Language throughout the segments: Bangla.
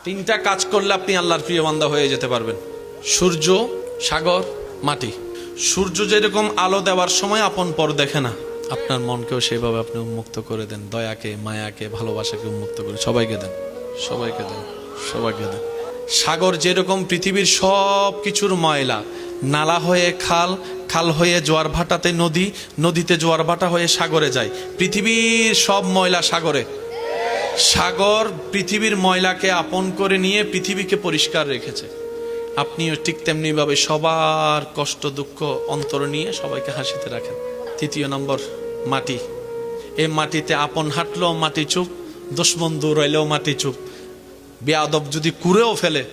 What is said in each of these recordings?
তিনটা কাজ করলে আপনি আল্লাহর প্রিয় বান্দা হয়ে যেতে পারবেন। সূর্য, সাগর, মাটি। সূর্য যেরকম আলো দেওয়ার সময় আপন পর দেখে না, আপনার মনকেও সেভাবে আপনি উন্মুক্ত করে দেন। দয়াকে, মায়াকে, ভালোবাসাকে উন্মুক্ত করে সবাইকে দেন, সবাইকে দেন, সবাইকে দেন। সাগর যেরকম পৃথিবীর সব কিছুর ময়লা, নালা হয়ে খাল, খাল হয়ে জোয়ার ভাটাতে নদী, নদীতে জোয়ার ভাটা হয়ে সাগরে যায়। পৃথিবীর সব ময়লা সাগরে। সাগর পৃথিবীর ময়লাকে আপন করে নিয়ে পৃথিবীকে পরিষ্কার রেখেছে। আপনিও ঠিক তেমনি ভাবে সবার কষ্ট দুঃখ অন্তর নিয়ে সবাইকে হাসিতে রাখেন। তৃতীয় নম্বর, মাটি। এই মাটিতে আপন হাঁটলেও মাটি চুপ, দুশমন দূর হইলেও মাটি চুপ, বেয়াদব যদি কুড়েও ফেলে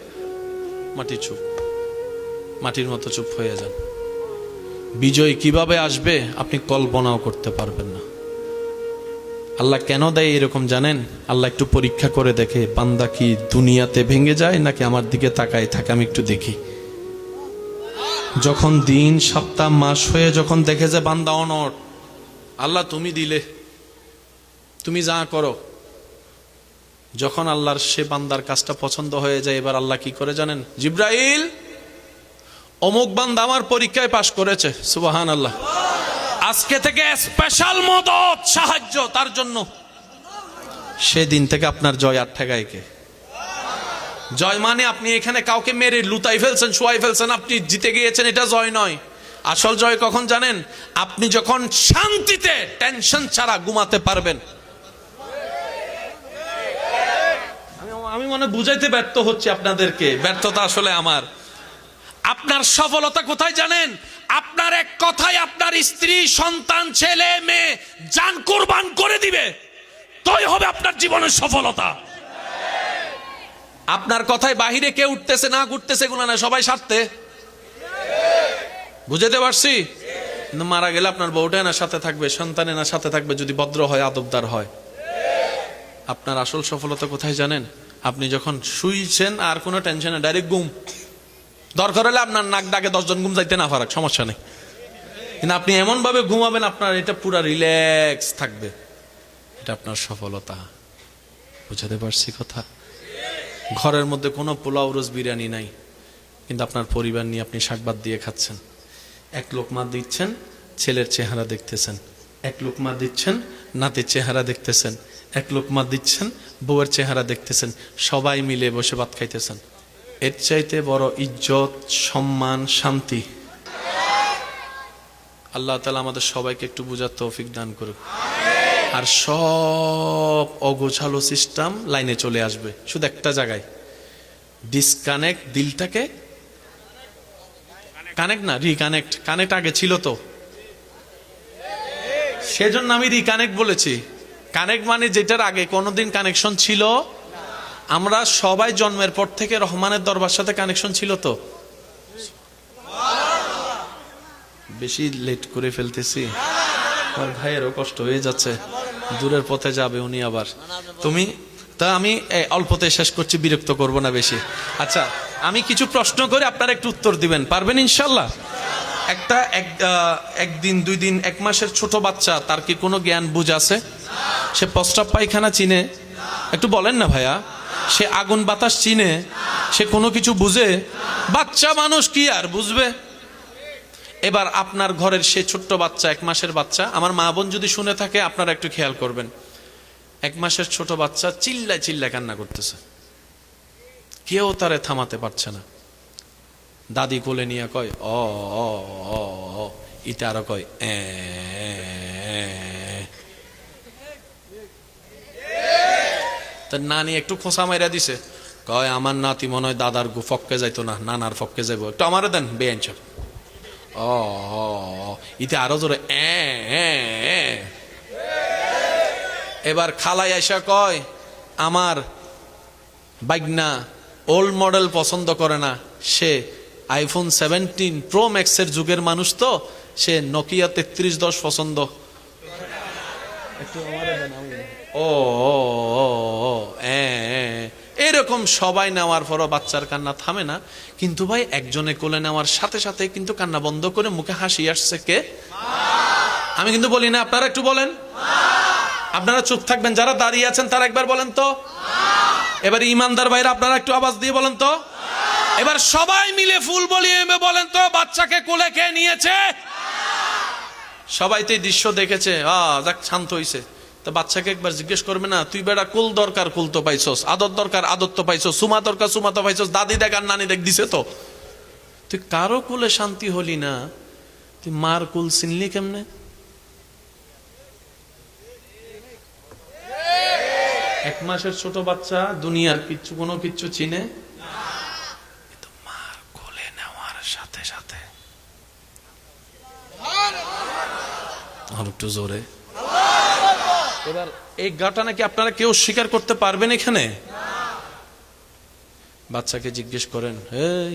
মাটি চুপ। মাটির মতো চুপ হয়ে যান। বিজয় কিভাবে আসবে আপনি কল্পনাও করতে পারবেন না। আল্লাহ কেন দেয় এরকম জানেন? আল্লাহ একটু পরীক্ষা করে দেখে বান্দা কি দুনিয়াতে ভেঙে যায় নাকি আমার দিকে তাকায় থাকে, আমি একটু দেখি। যখন দিন, সপ্তাহ, মাস হয়ে যখন দেখে যে বান্দা অনড়, আল্লাহ তুমি দিলে, তুমি যা করো, যখন আল্লাহর সে বান্দার কাজটা পছন্দ হয়ে যায়, এবার আল্লাহ কি করে জানেন? জিব্রাইল, অমুক বান্দা আমার পরীক্ষায় পাশ করেছে, সুবহানাল্লাহ, আজকে থেকে স্পেশাল মদত, সাহায্য তার জন্য। সেদিন থেকে আপনার জয় আর ঠেকায় কে? জয় মানে আপনি এখানে কাউকে মেরে লুতাই ফেলছেন, শোয়াই ফেলছেন, আপনি জিতে গিয়েছেন, এটা জয় নয়। আসল জয় কখন জানেন? আপনি যখন শান্তিতে টেনশন ছাড়া ঘুমাতে পারবেন। আমি মনে বুঝাইতে ব্যর্থ হচ্ছে আপনাদেরকে, ব্যর্থতা আসলে আমার। আপনার সফলতা কোথায় জানেন? আপনার এক কথায় আপনার স্ত্রী, সন্তান, ছেলে মেয়ে জান কুরবান করে দিবে, তাই হবে আপনার জীবনের সফলতা। আপনার কথায় বাহিরে কে উঠতেছে না ঘুরতেছে এগুলো না, সবাই স্বার্থে। বুঝাতে পারছি? কিন্তু মারা গেলে আপনার বউটা না সাথে থাকবে, সন্তানে না সাথে থাকবে, যদি ভদ্র হয়, আদবদার হয়। আপনার আসল সফলতা কোথায় জানেন? আপনি যখন শুইছেন আর কোনো টেনশনে ডাইরেক্ট ঘুম, দরকার হলে আপনার নাক ডাকে 10 জন ঘুম যাইতে না পারাক, সমস্যা নেই, কিন্তু আপনি এমন ভাবে ঘুমাবেন আপনার এটা পুরা রিল্যাক্স থাকবে। এটা আপনার সফলতা। বুঝাতে পারছি কথা? ঘরের মধ্যে কোনো পোলাও, রোজ, বিরিয়ানি নাই, কিন্তু আপনার পরিবার নিয়ে আপনি শাকভাত দিয়ে খাচ্ছেন। এক লোকমা দিচ্ছেন, ছেলের চেহারা দেখতেছেন। এক লোকমা দিচ্ছেন, নাতির চেহারা দেখতেছেন। এক লোকমা দিচ্ছেন, বউয়ের চেহারা দেখতেছেন। সবাই মিলে বসে ভাত খাইতেছেন। এর চাইতে বড় ইজ্জত, সম্মান, শান্তি আল্লাহ তাআলা আমাদের সবাইকে একটু বুঝার তৌফিক দান করুক। আর সব অগোছালো সিস্টেম লাইনে চলে আসবে শুধু একটা জায়গায়, ডিসকানেক্ট, দিলটাকে কানেক্ট না, রিকানেক্ট। কানেক্ট আগে ছিল তো, সেজন্য আমি রিকানেক্ট বলেছি। কানেক্ট মানে যেটার আগে কোনোদিন কানেকশন ছিল। আমরা সবাই জন্মের পর থেকে রহমানের দরবার সাথে কানেকশন ছিল তো। বেশি লেট করে ফেলতেছি, আমার ভাইয়েরও কষ্ট হয়ে যাচ্ছে, দূরের পথে যাবে উনি আবার। তুমি তা আমি অল্পতে শেষ করছি, বিরক্ত করব না বেশি। আচ্ছা, আমি কিছু প্রশ্ন করে আপনারা একটু উত্তর দিবেন, পারবেন ইনশাল্লাহ? একদিন, 2 দিন, 1 মাসের ছোট বাচ্চা, তার কি কোনো জ্ঞান বুঝ আছে? সে প্রস্রাব পায়খানা চিনে? একটু বলেন না ভাইয়া। সে আগুন বাতাস চিনে? সে কোনো কিছু বুঝে? বাচ্চা মানুষ কি আর বুঝবে? এবার আপনার ঘরের সে ছোট্ট বাচ্চা, 1 মাসের বাচ্চা, আমার মা বোন যদি শুনে থাকে আপনারা একটু খেয়াল করবেন। 1 মাসের ছোট বাচ্চা চিল্লায় চিল্লায় কান্না করতেছে, কেউ তারে থামাতে পারছে না। দাদি কোলে নিয়ে কয় অ অ অ, ইটা আরো কয় এ। তার নানি একটু খোঁচা মাইরা দিছে, কয় আমার নাতি মনে হয় দাদার ফককে যাইতো না, নানার ফককে যাইবো, একটু আমারে দেন বেআইন সব। ও ইতে আরো জোরে এ। এবার খালাই আইসা কয় আমার বাইগনা ওল্ড মডেল পছন্দ করে না, সে আইফোন 17 প্রো ম্যাক্সের যুগের মানুষ, তো সে নোকিয়া 3310 পছন্দ। ও এরকম সবাই নেওয়ার পরও বাচ্চার কান্না থামে না। কিন্তু ভাই, একজনে কোলে নেওয়ার সাথে সাথে কিন্তু কান্না বন্ধ করে মুখে হাসি আসছে কে? আমি কিন্তু বলি না, আপনারা একটু বলেন। আপনারা চুপ থাকবেন, যারা দাঁড়িয়ে আছেন তারা একবার বলেন তো। এবার ইমানদার ভাইরা আপনারা একটু আওয়াজ দিয়ে বলেন তো, এবার সবাই মিলে ফুল বলিয়ে বলেন তো, বাচ্চাকে কোলে কে নিয়েছে? সবাই তো এই দৃশ্য দেখেছে, যাক শান্ত হইছে। তো বাচ্চাকে একবার জিজ্ঞেস করবে না, তুই বেটা কুল দরকার কুল তো পাইছস, আদর দরকার আদর তো পাইছস, সুমা দরকার সুমা তো পাইছস, দাদি দেখ আর নানি দেখ দিছে তো, তুই কারো কুলে শান্তি হলি না, তুই মার কুল চিনলি কেমনে? এক মাসের ছোট বাচ্চা দুনিয়ার কিচ্ছু কোনো কিচ্ছু চিনে, কিন্তু মার কোলে নেওয়ার সাথে সাথে আর একটু জোরে। এবার এই গাটা নাকি আপনারা কেউ স্বীকার করতে পারবেন এখানে? বাচ্চাকে জিজ্ঞেস করেন, এই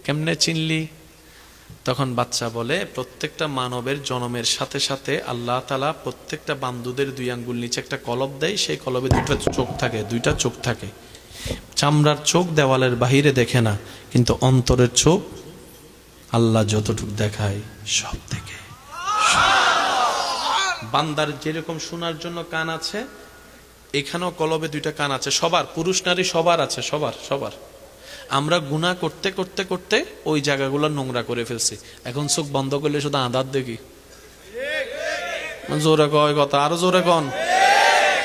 কেমনে চিনলি? তখন বাচ্চা বলে, প্রত্যেকটা মানবের জন্মের সাথে সাথে আল্লাহ তাআলা প্রত্যেকটা বান্দুদের 2 আঙ্গুল নিচে একটা কলব দেয়, সেই কলবে 2টা চোখ থাকে, 2টা চোখ থাকে। চামড়ার চোখ দেওয়ালের বাহিরে দেখে না, কিন্তু অন্তরের চোখ আল্লাহ যতটুক দেখায় সব দেখে। বান্দার যেরকম শোনার জন্য কান আছে, এখানেও কলবে 2টা কান আছে, সবার, পুরুষ নারী সবার আছে, সবার সবার। আমরা গুনাহ করতে করতে করতে ওই জায়গাগুলো নোংরা করে ফেলছি। এখন চোখ বন্ধ করলে শুধু আঁধার দেখি। জোরে কয় কথা, আরো জোরে কন।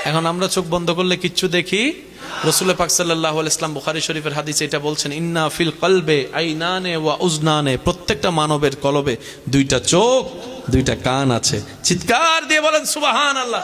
এখন আমরা চোখ বন্ধ করলে কিচ্ছু দেখি। রাসূল পাক সাল্লাল্লাহু আলাইহি ওয়াসাল্লাম বুখারী শরীফের হাদিসে এটা বলছেন, ইন্না ফিল কলবে আইনানে ওয়া উজনানে, প্রত্যেকটা মানবের কলবে 2টা চোখ 2টা কান আছে। চিৎকার দিয়ে বলেন সুবহানাল্লাহ।